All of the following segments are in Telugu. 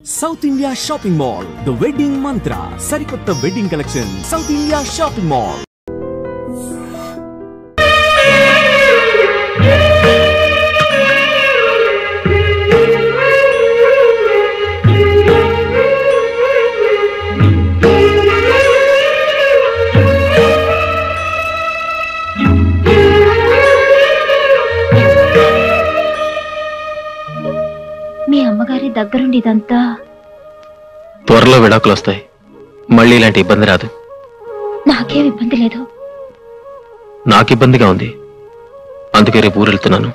South India Shopping Mall, The Wedding Mantra, Sarikotta Wedding Collection, South India Shopping Mall. మీ అమ్మగారి దగ్గరుండి ఇదంతా త్వరలో విడాకులు వస్తాయి. మళ్ళీ ఇలాంటి ఇబ్బంది రాదు. నాకేం ఇబ్బంది లేదు. నాకు ఇబ్బందిగా ఉంది. అందుకే రేపు ఊరు వెళ్తున్నాను.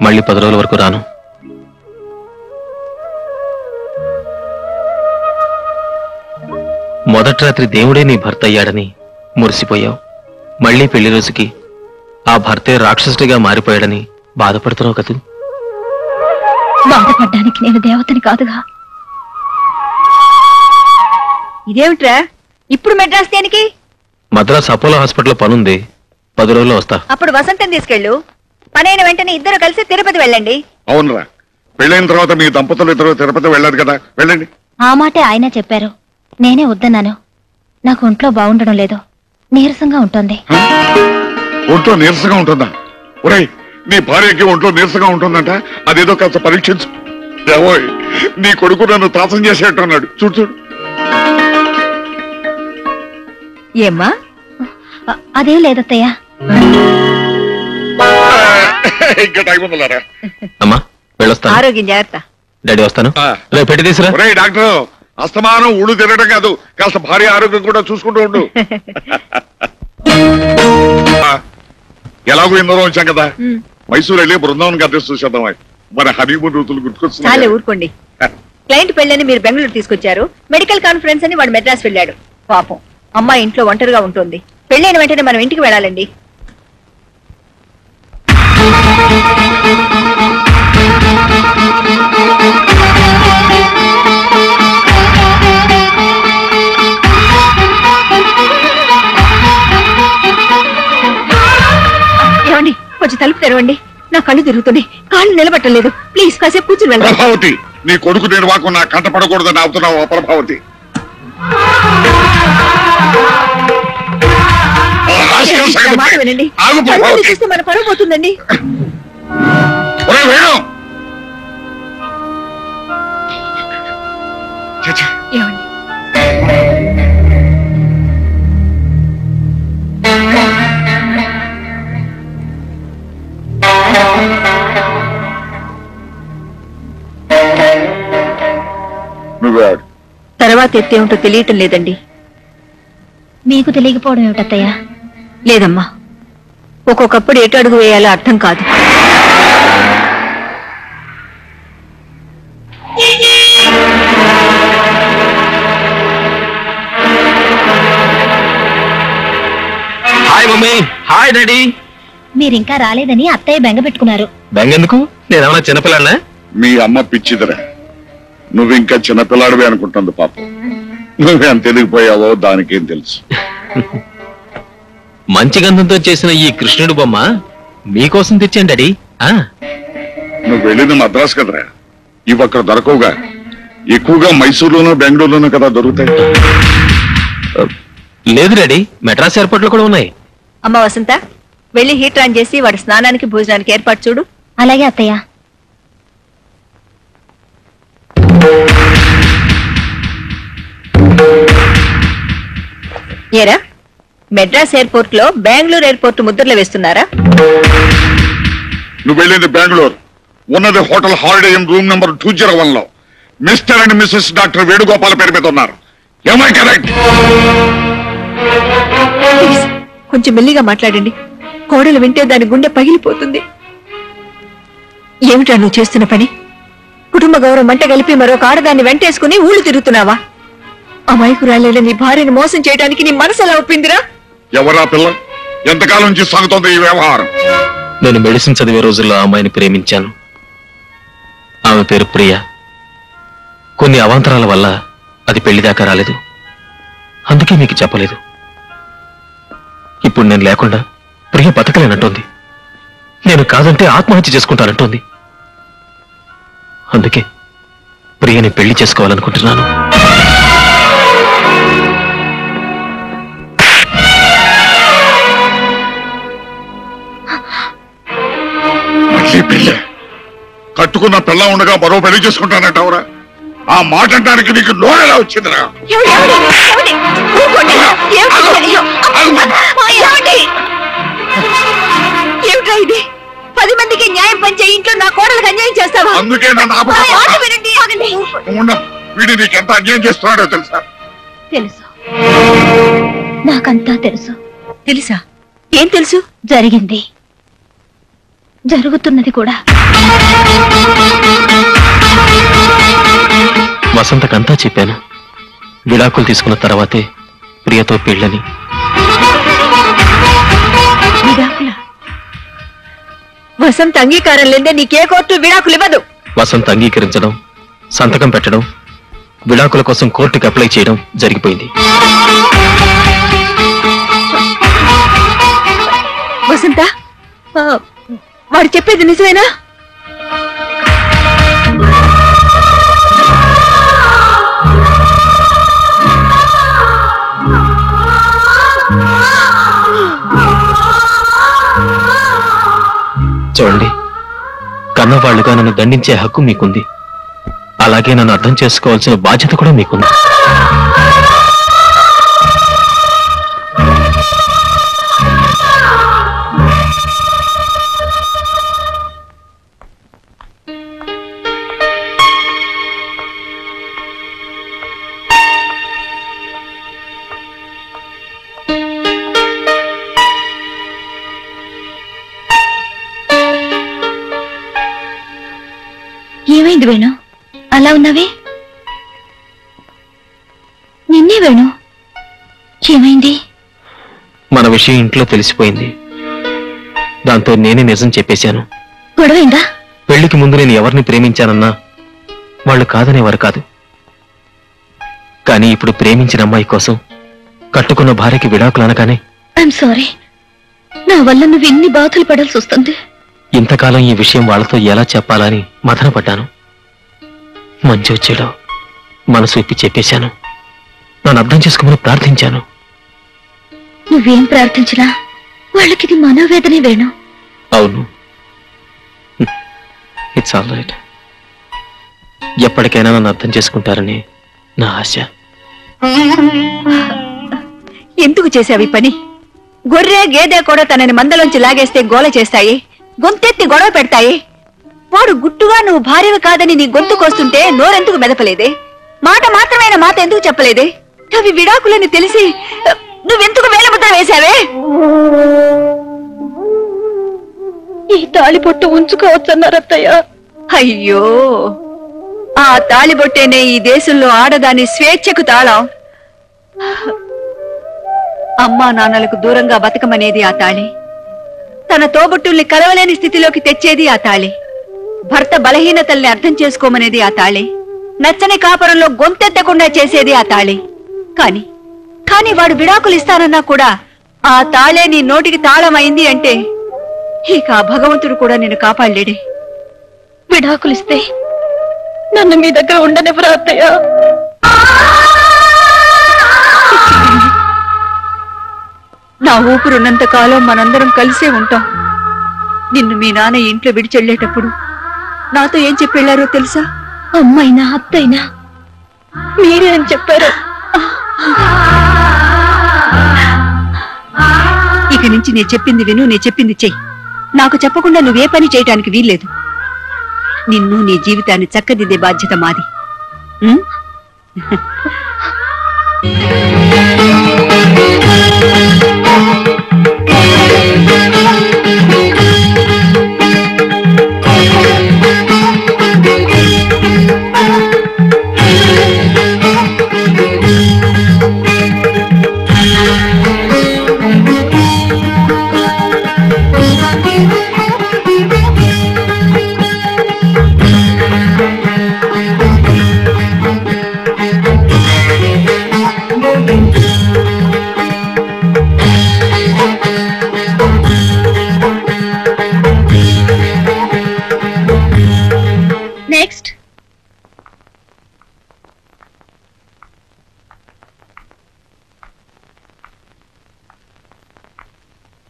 మళ్ళీ 10 రోజుల వరకు రాను. మొదటి రాత్రి దేవుడే నీ భర్త అయ్యాడని మురిసిపోయావు. మళ్ళీ పెళ్లి రోజుకి ఆ భర్తే రాక్షసుడిగా మారిపోయాడని బాధపడుతున్నావు కదూ. బాధపడ్డానికి నేను దేవతని కాదుగా. ఇదేమిట్రా ఇప్పుడు మెడ్రాస్ దేనికి? మద్రాస్ అపోలో హాస్పిటల్ పనుంది. 10 రోజుల్లో వస్తా. అప్పుడు వసంతం తీసుకెళ్ళు. పనైన వెంటనే ఇద్దరు కలిసి తిరుపతి వెళ్ళండి. అవునరా, పెళ్ళైన తర్వాత మీ దంపతులు ఇద్దరు తిరుపతి వెళ్ళారు కదా, వెళ్ళండి. ఆ మాటే ఆయన చెప్పారు. నేనే వద్దన్నాను. నాకు ఒంట్లో బాగుండడం లేదు, నీరసంగా ఉంటుంది. ఒంట్లో నీరసంగా ఉంటుందా? ఒరేయ్, నీ భార్యకి ఒంట్లో నీరసంగా ఉంటుందంట. అదేదో కాస్త పరీక్షించు. ఏవోయ్, నీ కొడుకు నన్ను తాసం చేసేట్టున్నాడు. చూడు చూడు. ఏమ్మా? అదేం లేదత్తయ్య. ఇంకా టైం ఉందలారా. అమ్మా వెళ్ళొస్తాను. ఆరోగ్యం జాగ్రత్త. డాడీ వస్తాను. రేపు పెట్టి తీసురా. ఒరేయ్ డాక్టర్, అస్తమానం ఊడు తిరగడం కాదు, కాస్త భార్య ఆరోగ్యం కూడా చూసుకుంటూ ఉండు. ఎలాగో ఎన్నో వచ్చాం కదా, మైసూరు వెళ్ళి బృందావన్ గద్దె చూసేద్దాం. మన హనీమూన్ రోజులు గుర్తుకొస్తున్నాయి. ఊరుకోండి. క్లయింట్ పెళ్ళని మీరు బెంగళూరు తీసుకొచ్చారు. మెడికల్ కాన్ఫరెన్స్ అని వాడు మెడ్రాస్ వెళ్ళాడు. పాపం అమ్మాయి ఇంట్లో ఒంటరిగా ఉంటుంది. పెళ్ళైన వెంటనే మనం ఇంటికి వెళ్ళాలండి. ఏమండి, కొంచెం తలుపు తెరవండి. నా కళ్ళు తిరుగుతుంది, కాళ్ళు నిలబట్టలేదు. ప్లీజ్ కాసేపు కూర్చుని వెళ్ళండి. ప్రభావతి, నీ కొడుకు నిర్వాహకం నా కంట పడకూడదని ఆపుతున్నావు. ప్రభావతి, మాట వినండి. చూస్తే మన పరువు పోతుందండి. ఏమండి, తర్వాత ఎత్తేమిటో తెలియటం లేదండి. మీకు తెలియకపోవడం ఏమిటత్తయ్య? లేదమ్మా, ఒక్కొక్కప్పుడు ఎటు అడుగు వేయాలో అర్థం కాదు. Hi mummy. Hi daddy. మీరింకా రాలేదని అత్తయ్య బెంగ పెట్టుకున్నారు. బెంగెందుకు? నేనేమన్నా చిన్నపిల్లన్నా? మీ అమ్మ పిచ్చిదరా. నువ్వు ఇంకా చిన్నపిల్లాడివే అనుకుంటుంది పాపం. నువ్వేం తెలియపోయావో దానికేం తెలుసు. మంచి గంధంతో చేసిన ఈ కృష్ణుడు బొమ్మ మీకోసం తెచ్చాను డాడీ. నువ్వు వెళ్ళిన మద్రాసు కదరా, ఇవి అక్కడ దొరకవుగా. ఎక్కువగా మైసూరులోనూ బెంగళూరులోనూ కదా దొరుకుతాయి. లేదు డాడీ, మెడ్రాస్ ఎయిర్పోర్ట్ లో కూడా ఉన్నాయి. అమ్మ వసంత, వెళ్ళి హీటర్ ఆన్ చేసి వాడి స్నానానికి భోజనానికి ఏర్పాటు చూడు. అలాగే అత్తయ్య. ఏరా, మెడ్రాస్ ఎయిర్పోర్ట్ లో బెంగళూరు ఎయిర్పోర్ట్ ముద్రలు వేస్తున్నారా? నువ్వు వెళ్ళింది బెంగళూరు, ఉన్నది hotel Holiday Inn room number 201 లో. Mister and missus doctor Venugopal పేరు మీద ఉన్నారు. ఏమై కరెక్ట్? కొంచెం మెల్లిగా మాట్లాడండి. కోడలు వింటే దాని గుండె పగిలిపోతుంది. ఏమిటా నువ్వు చేస్తున్న పని? కుటుంబ గౌరవం మంట కలిపి మరొక ఆడదాన్ని వెంటేసుకుని ఊళ్ళు తిరుగుతున్నావా? అమాయకురాలైన నీ భార్యను మోసం చేయడానికి నీ మనసు ఎలా ఒప్పిందిరా? ఎవరా పిల్ల? ఎంతకాలం నుంచి సాగుతోంది ఈ వ్యవహారం? నేను మెడిసిన్ చదివే రోజుల్లో ఆ అమ్మాయిని ప్రేమించాను. ఆమె పేరు ప్రియ. కొన్ని అవాంతరాల వల్ల అది పెళ్లి దాకా రాలేదు. అందుకే మీకు చెప్పలేదు. ఇప్పుడు నేను లేకుండా ప్రియ బతకలేనంటోంది. నేను కాదంటే ఆత్మహత్య చేసుకుంటానంటోంది. అందుకే ప్రియని పెళ్లి చేసుకోవాలనుకుంటున్నాను. పెళ్ళి కట్టుకున్న పిల్ల ఉండగా మరో పెళ్లి చేసుకుంటానంటావురా? ఆ మాట అంటానికి నీకు నోరెలా వచ్చిందిరా? ఏమిట్రా ఇది? 10 మందికి న్యాయం పంచే ఇంట్లో నా కోడలకు అన్యాయం చేస్తావా? అందుకే వీడు నీకెంత అన్యాయం చేస్తున్నాడో తెలుసా? తెలుసు, నాకంతా తెలుసు. తెలుసా? ఏం తెలుసు? జరిగింది, జరుగుతున్నది కూడా. వసంతకంతా చెప్పాను. విడాకులు తీసుకున్న తర్వాతే ప్రియతో పెళ్ళని. వసంత అంగీకారం లేదే నీకే కోర్టు విడాకులు ఇవ్వదు. వసంత అంగీకరించడం, సంతకం పెట్టడం, విడాకుల కోసం కోర్టుకి అప్లై చేయడం జరిగిపోయింది. వసంత, వాడు చెప్పేది నిజమేనా? చూడండి, కన్నవాళ్లుగా నన్ను దండించే హక్కు మీకుంది. అలాగే నన్ను అర్థం చేసుకోవాల్సిన బాధ్యత కూడా మీకుంది. ఏమైంది వేణు, అలా ఉన్నావే? నిన్నే వేణు, ఏమైంది? మన విషయం ఇంట్లో తెలిసిపోయింది. దాంతో నేనే నిజం చెప్పేశాను. గొడవైందా? పెళ్లికి ముందు నేను ఎవరిని ప్రేమించానన్నా వాళ్ళు కాదనేవారు కాదు. కానీ ఇప్పుడు ప్రేమించిన అమ్మాయి కోసం కట్టుకున్న భార్యకి విడాకులు అనగానే ఐఎమ్ సారీ, నా వల్ల నువ్వు ఎన్ని బాధలు పడాల్సి వస్తుంది. ఇంతకాలం ఈ విషయం వాళ్ళతో ఎలా చెప్పాలని మదనపడ్డాను. మంచి వచ్చేలో మనసు ఇప్పి చెప్పేశాను. నన్ను అర్థం చేసుకోమని ప్రార్థించాను. నువ్వేం ప్రార్థించినా వాళ్ళకిది మనోవేదనే వేణు. అవును, ఇట్స్ ఆల్ రైట్. ఎప్పటికైనా నన్ను అర్థం చేసుకుంటారని నా ఆశ. ఎందుకు చేసావి పని? గొర్రె గేదె కూడా తనని మందలోంచి లాగేస్తే గోల చేస్తాయి, గొంతెత్తి గొడవ పెడతాయి. వాడు గుట్టుగా నువ్వు భార్యవి కాదని నీ గొంతు కోస్తుంటే నోరెందుకు మెదపలేదే? మాట మాత్రమైన మాట ఎందుకు చెప్పలేదే? అవి విడాకులని తెలిసి నువ్వెందుకు వేలముద్ర వేశావే? ఈ తాళిబొట్టు ఉంచుకోవచ్చన్నారత్తయ్య. అయ్యో, ఆ తాళిబొట్టేనే ఈ దేశంలో ఆడదాని స్వేచ్ఛకు తాళం. అమ్మా నాన్నలకు దూరంగా బతకమనేది ఆ తాళి. తన తోబుట్టుల్ని కలవలేని స్థితిలోకి తెచ్చేది ఆ తాళి. భర్త బలహీనతల్ని అర్థం చేసుకోమనేది ఆ తాళి. నచ్చని కాపురంలో గొంతెత్తకుండా చేసేది ఆ తాళి. కానీ వాడు విడాకులు ఇస్తానన్నా కూడా ఆ తాళే నీ నోటికి తాళమైంది అంటే ఇక ఆ భగవంతుడు కూడా నిన్ను కాపాడలేడే. విడాకులిస్తే నన్ను మీ దగ్గర ఉండనివ్వరా అత్తయ్య? నా ఊపిరున్నంత కాలం మనందరం కలిసే ఉంటాం. నిన్ను మీ నాన్న ఇంట్లో విడిచెళ్లేటప్పుడు నాతో ఏం చెప్పెళ్లారో తెలుసా? అమ్మైనా అత్తైనా మీరే అని చెప్పారు. ఇక నుంచి నేను చెప్పింది విను, నేను చెప్పింది చెయ్యి. నాకు చెప్పకుండా నువ్వే పని చేయటానికి వీల్లేదు. నిన్ను నీ జీవితాన్ని చక్కదిద్దే బాధ్యత మాది.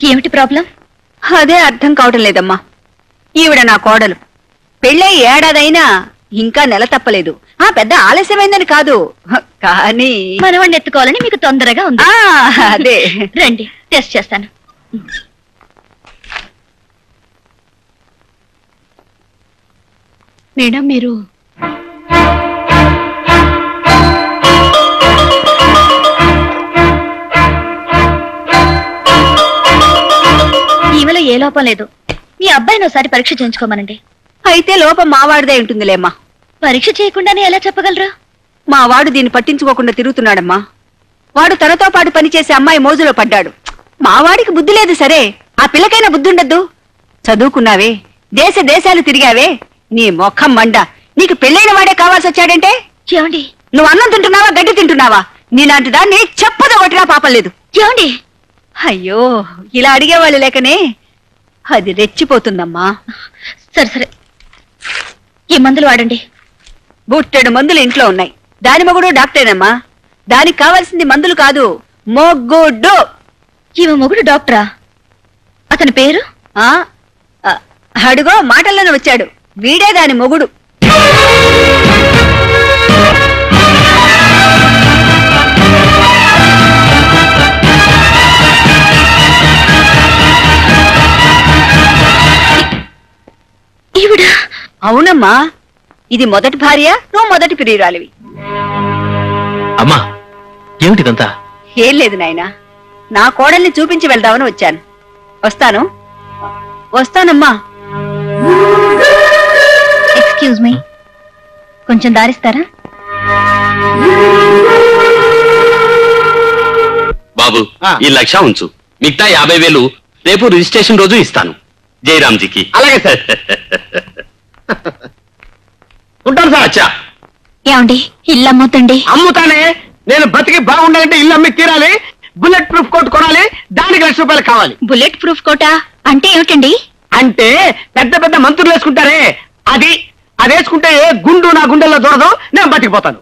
ఏమిటి ప్రాబ్లం? అదే అర్థం కావటం లేదమ్మా. ఈవిడ నా కోడలు, పెళ్ళై ఏడాదైనా ఇంకా నెల తప్పలేదు. పెద్ద ఆలస్యమైందని కాదు, కానీ మనవాణ్ణి ఎత్తుకోవాలని మీకు తొందరగా ఉంది. అదే. రండి, టెస్ట్ చేస్తాను. మేడం, మీరు ఈమెలో ఏ లోపం లేదు. మీ అబ్బాయిని ఒకసారి పరీక్ష చేయించుకోమనండి. అయితే లోపం మావాడిదే ఉంటుందిలేమ్మా. పరీక్ష చేయకుండానే ఎలా చెప్పగలరా? మా వాడు దీన్ని పట్టించుకోకుండా తిరుగుతున్నాడమ్మా. వాడు తనతో పాటు పనిచేసే అమ్మాయి మోజులో పడ్డాడు. మావాడికి బుద్ధి లేదు సరే, ఆ పిల్లకైనా బుద్ధి ఉండద్దు. చదువుకున్నావే, దేశాలు తిరిగావే, నీ మొఖం మండ. నీకు పెళ్ళైన వాడే కావాల్సి వచ్చాడంటే ఏమండి, నువ్వు అన్నం తింటున్నావా గడ్డి తింటున్నావా? నీలాంటి దాన్ని చెప్పదు ఒకటిగా పాపం లేదు. ఏమండి, అయ్యో, ఇలా అడిగేవాళ్ళు లేకనే అది రెచ్చిపోతుందమ్మా. సరే సరే, ఈ మందులు వాడండి. బుట్టెడు మందులు ఇంట్లో ఉన్నాయి. దాని మొగుడు డాక్టరేనమ్మా. దానికి కావాల్సింది మందులు కాదు, మొగ్గుడు. ఈమె మొగుడు డాక్టరా? అతని పేరు? అడుగో మాటల్లోనే వచ్చాడు. వీడే దాని మొగుడు. ఈవిడ? అవునమ్మా, ఇది మొదటి భార్య, నువ్వు మొదటి ప్రియురాలివి. అమ్మా, ఏమిటిదంతా? ఏం లేదు నాయనా, నా కోడల్ని చూపించి వెళ్దామని వచ్చాను. వస్తానమ్మా. ఎక్స్క్యూజ్ మీ, కొంచెం దారిస్తారా? బాబు, ఈ 1,00,000 ఉంచు. మిగతా 50,000 రేపు రిజిస్ట్రేషన్ రోజు ఇస్తాను జయరామ్జీకి. అలాగే సార్. ఉంటాను సార్. అచ్చా. ఏమండి, ఇల్లు అమ్ముతండి. అమ్ముతానే. నేను బతికి బాగుండాలంటే ఇల్లు అమ్మి తీరాలి. బుల్లెట్ ప్రూఫ్ కోట్ కొనాలి. దానికి ₹1,00,000 కావాలి. బుల్లెట్ ప్రూఫ్ కోటా అంటే ఏమిటండి? అంటే పెద్ద పెద్ద మంత్రులు వేసుకుంటారే, అది వేసుకుంటే ఏ గుండు నా గుండెల్లో దూరదు, నేను బతికిపోతాను.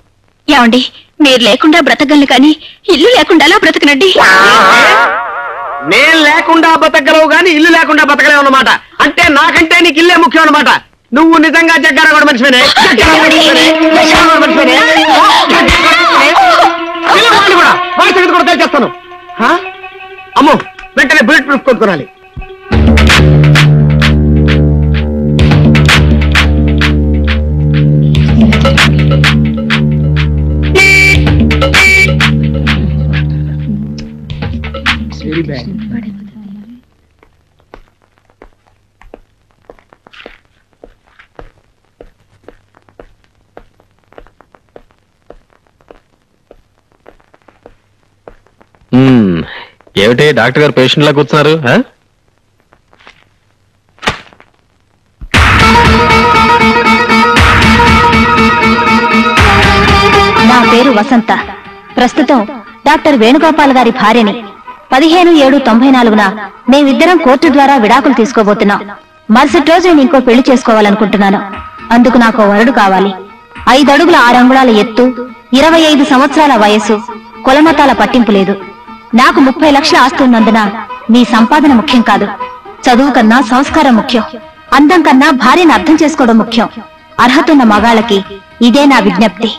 ఏమండి, మీరు లేకుండా బ్రతకగలను కానీ ఇల్లు లేకుండా అలా బ్రతకనండి. నేను లేకుండా బతకగలవు గాని ఇల్లు లేకుండా బతకలేవు అన్నమాట. అంటే నాకంటే నీకు ఇల్లే ముఖ్యం అన్నమాట. నువ్వు నిజంగా జగ్గారాగడ మనిషివేనే. వాడి సంగతి కూడా తెలిచేస్తాను. అమ్మో, వెంటనే బుల్లెట్ ప్రూఫ్ కొనుక్కోనాలి. ఏమిటి డాక్టర్ గారు పేషెంట్ లా కూర్చున్నారు? నా పేరు వసంత. ప్రస్తుతం డాక్టర్ వేణుగోపాల్ గారి భార్యని. 15/7/94న మేమిద్దరం కోర్టు ద్వారా విడాకులు తీసుకోబోతున్నాం. మరుసటి రోజు నేను ఇంకో పెళ్లి చేసుకోవాలనుకుంటున్నాను. అందుకు నాకు వరుడు కావాలి. 5 అడుగుల 6 అంగుళాల ఎత్తు, 25 సంవత్సరాల వయసు, కులమతాల పట్టింపు లేదు. నాకు 30 లక్షల ఆస్తి ఉన్నందున మీ సంపాదన ముఖ్యం కాదు. చదువు కన్నా సంస్కారం ముఖ్యం. అందం కన్నా భార్యను అర్థం చేసుకోవడం ముఖ్యం. అర్హతున్న మగాళ్ళకి ఇదే నా విజ్ఞప్తి.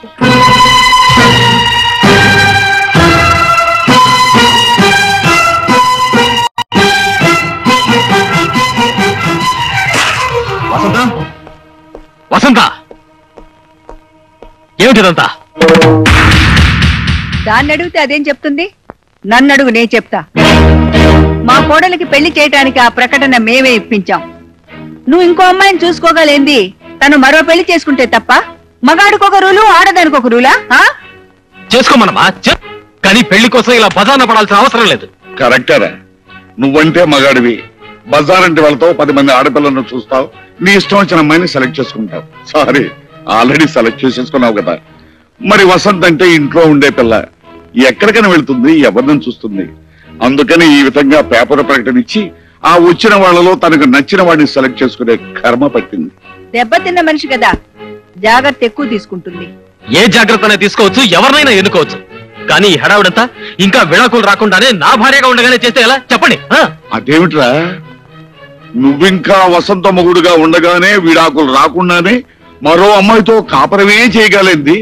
వసంత, ఏమిటిదంతా? దాన్ని అడిగితే అదేం చెప్తుంది? నన్ను అడుగు, నేను చెప్తా. మా కోడలికి పెళ్లి చేయటానికి ఆ ప్రకటన మేమే ఇప్పించాం. నువ్వు ఇంకో అమ్మాయిని చూసుకోగలేంది? తను మరో పెళ్లి చేసుకుంటే తప్ప? మగాడికొక రూలు, ఆడదానికొక రూలా? చేసుకోమనమా, కానీ పెళ్లి కోసం ఇలా బజార్న పడాల్సిన అవసరం లేదు. కరెక్టరా? నువ్వంటే మగాడివి, బజారంటి వాళ్ళతో 10 మంది ఆడపిల్లలను చూస్తావు, నీ ఇష్టం వచ్చిన అమ్మాయిని సెలెక్ట్ చేసుకుంటావు. సారీ, ఆల్రెడీ సెలెక్ట్ చేసేసుకున్నావు కదా. మరి వసంత్ అంటే ఇంట్లో ఉండే పిల్ల, ఎక్కడికైనా వెళ్తుంది, ఎవరిని చూస్తుంది. అందుకని ఈ విధంగా పేపర్ ప్రకటన ఇచ్చి ఆ వచ్చిన వాళ్ళలో తనకు నచ్చిన వాడిని సెలెక్ట్ చేసుకునే కర్మ పట్టింది. దెబ్బతిన్న మనిషి కదా, జాగ్రత్త ఎక్కువ తీసుకుంటుంది. ఏ జాగ్రత్త తీసుకోవచ్చు, ఎవరినైనా ఎన్నుకోవచ్చు. కానీ ఈ హడావిడంతా ఇంకా విడాకులు రాకుండానే నా భార్యగా ఉండగానే చేస్తే ఎలా చెప్పండి. అదేమిట్రా, నువ్వింకా వసంత మొగుడుగా ఉండగానే విడాకులు రాకుండానే మరో అమ్మాయితో కాపరమే చేయగలింది.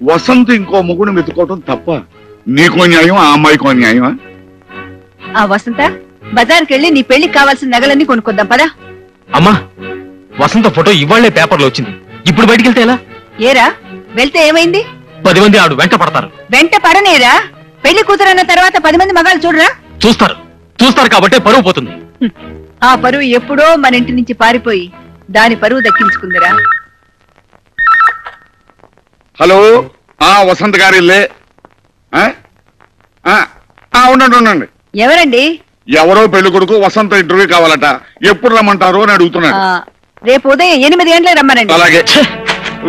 వసంత ఇంకో మొగుడు వెతుకోవటం తప్ప నీకో న్యాయం, ఆ అమ్మాయికో న్యాయమా? ఆ వసంత, బజార్కి వెళ్ళి నీ పెళ్లికి కావాల్సిన నగలన్నీ కొనుక్కొద్దాం పదా. అమ్మా, వసంత ఫోటో ఇవాళ్లే పేపర్లో వచ్చింది, ఇప్పుడు బయటికి వెళ్తే ఎలా? ఏరా, వెళ్తే ఏమైంది? 10 మంది ఆడు వెంట పడతారు. వెంట పడనేరా, పెళ్లి కూతురన్న తర్వాత 10 మంది మగాళ్ళు చూడరా? చూస్తారు కాబట్టే పరువు పోతుంది. ఆ పరువు ఎప్పుడో మన ఇంటి నుంచి పారిపోయి దాని పరువు దక్కించుకుందిరా. హలో, వసంత గారిల్లే. ఉండండి. ఎవరండి? ఎవరో పెళ్లి కొడుకు వసంత ఇంటర్వ్యూ కావాలట, ఎప్పుడు రమ్మంటారు అని అడుగుతున్నాడు. రేపు ఉదయం 8 గంటలకు రమ్మనండి. అలాగే,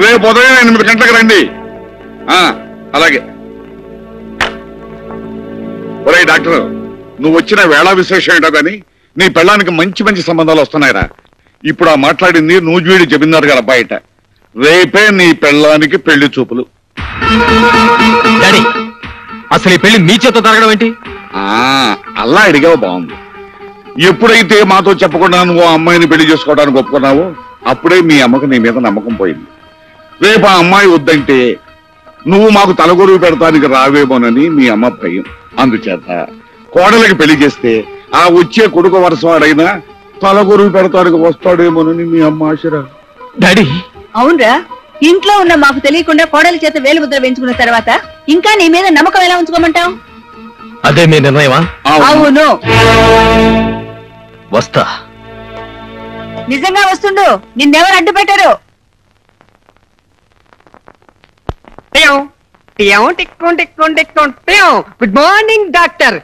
రేపు ఉదయం 8 గంటలకు రండి. అలాగే. ఒరే డాక్టర్, నువ్వు వచ్చిన వేళ విశేషం ఏంటో గాని నీ పెళ్ళానికి మంచి మంచి సంబంధాలు వస్తున్నాయిరా. ఇప్పుడు ఆ మాట్లాడింది నూజివీడి జమీందారు గారు అబ్బాయిట. రేపే నీ పెళ్ళానికి పెళ్లి చూపులు. అసలు ఈ పెళ్లి మీ చేత జరగడం ఏంటి? అలా అడిగావు, బాగుంది. ఎప్పుడైతే మాతో చెప్పకుండా నువ్వు ఆ అమ్మాయిని పెళ్లి చేసుకోవడానికి ఒప్పుకున్నావో అప్పుడే మీ అమ్మకు నీ మీద నమ్మకం పోయింది. రేపు ఆ అమ్మాయి వద్దంటే నువ్వు మాకు తలగొరువు పెడతానికి రావేమోనని మీ అమ్మ భయం. అందుచేత కోడలికి పెళ్లి చేస్తే ఆ వచ్చే కొడుకు వరసవాడైనా తలగొరువు పెడతానికి వస్తాడేమోనని మీ అమ్మ ఆశరా. డాడీ, అవునరా, ఇంట్లో ఉన్న మాకు తెలియకుండా కోడలి చేత వేలు ముద్ర వేయించుకున్న తర్వాత ఇంకా నీ మీద నమ్మకం ఎలా ఉంచుకోమంటావు? అదే మీ నిర్ణయమా? అవును. వస్తా. నిజంగా వస్తుండు, నిన్నెవరు అడ్డు పెట్టారు? Good morning doctor.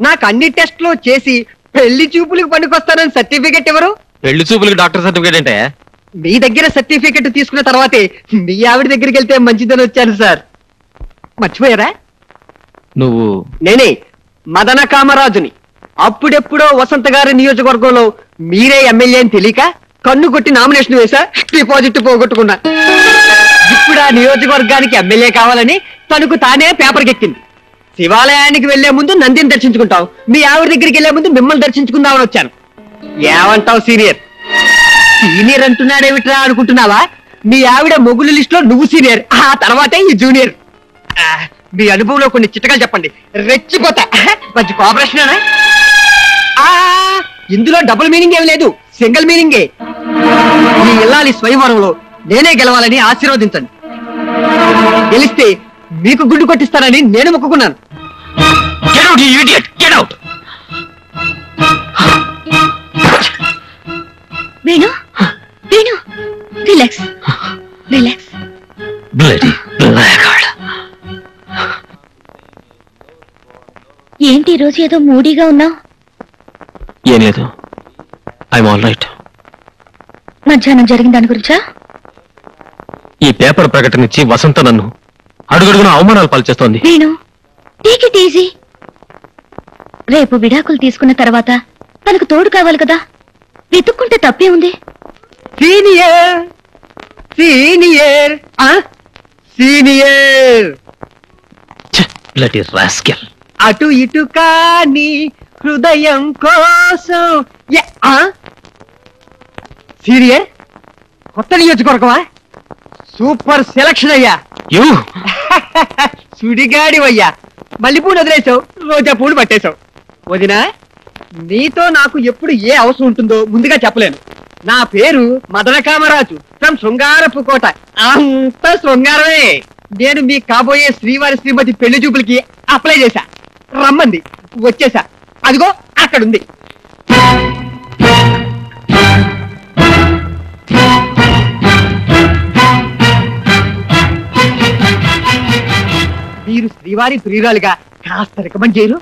నాకు అన్ని టెస్ట్లు చేసి పెళ్లి చూపులకు పనికొస్తానని సర్టిఫికెట్ ఎవరు? పెళ్లి చూపులకు డాక్టర్ సర్టిఫికేట్ అంటే? మీ దగ్గర సర్టిఫికెట్ తీసుకున్న తర్వాతే మీ ఆవిడ దగ్గరికి వెళ్తే మంచిదని వచ్చాను సార్. మర్చిపోయారా? నువ్వు? నేనే మదన కామరాజుని. అప్పుడెప్పుడో వసంత గారి నియోజకవర్గంలో మీరే ఎమ్మెల్యే అని తెలియక కన్ను కొట్టి నామినేషన్ వేసా, డిపాజిట్ పోగొట్టుకున్నా. ఇప్పుడు ఆ నియోజకవర్గానికి ఎమ్మెల్యే కావాలని తనకు తానే పేపర్కెక్కింది. శివాలయానికి వెళ్లే ముందు నందిని దర్శించుకుంటావు, మీ ఆవిడ దగ్గరికి వెళ్లే ముందు మిమ్మల్ని దర్శించుకుందామని వచ్చాను. ఏమంటావు సీనియర్? సీనియర్ అంటున్నాడేమిట్రా అనుకుంటున్నావా? మీ ఆవిడ మొగులు లిస్ట్ లో నువ్వు సీనియర్, ఆ తర్వాతే ఈ జూనియర్. మీ అనుభవంలో కొన్ని చిట్టకాలు చెప్పండి, రెచ్చిపోతా. మంచి కోఆపరేషన్. ఇందులో డబుల్ మీనింగ్ ఏమి లేదు, సింగిల్ మీనింగే. మీ ఇల్లాలి స్వయంవరంలో నేనే గెలవాలని ఆశీర్వదించండి. గెలిస్తే మీకు గుడ్డు కొట్టిస్తానని నేను మొక్కుకున్నాను. Venu, Venu, relax, relax. ఏంటి రోజు ఏదో మూడీగా ఉన్నావు? ఏం లేదు, ఐఎమ్ ఆల్ రైట్. మధ్యాహ్నం జరిగిన దాని గురించా? ఈ పేపర్ ప్రకటన ఇచ్చి వసంత నన్ను అడుగడుగున అవమానాలు పాల్చేస్తోంది. నేను టేక్ ఇట్ ఈజీ. రేపు విడాకులు తీసుకున్న తర్వాత తనకు తోడు కావాలి కదా, వెతుక్కుంటే తప్పే ఉంది. Senior, senior, senior. Bloody rascal. అటు ఇటు కాని హృదయం కోసం. సీనియర్, కొత్త నియోజకవర్గమా? సూపర్ సెలక్షన్ అయ్యా. సుడిగాడివయ్యా. మల్లెపూలు వదిలేసావు, రోజా పూలు పట్టేశావు. వదినా, నీతో నాకు ఎప్పుడు ఏ అవసరం ఉంటుందో ముందుగా చెప్పలేను. నా పేరు మదన కామరాజు ఫ్రమ్ శృంగారపు కోట. అంత శృంగారమే. నేను మీ కాబోయే శ్రీవారి శ్రీమతి పెళ్లి చూపులకి అప్లై చేశా, రమ్మంది, వచ్చేసా. అదిగో అక్కడుంది. మీరు శ్రీవారి ప్రియురాలుగా కాస్త రికమెండ్ చేయరు?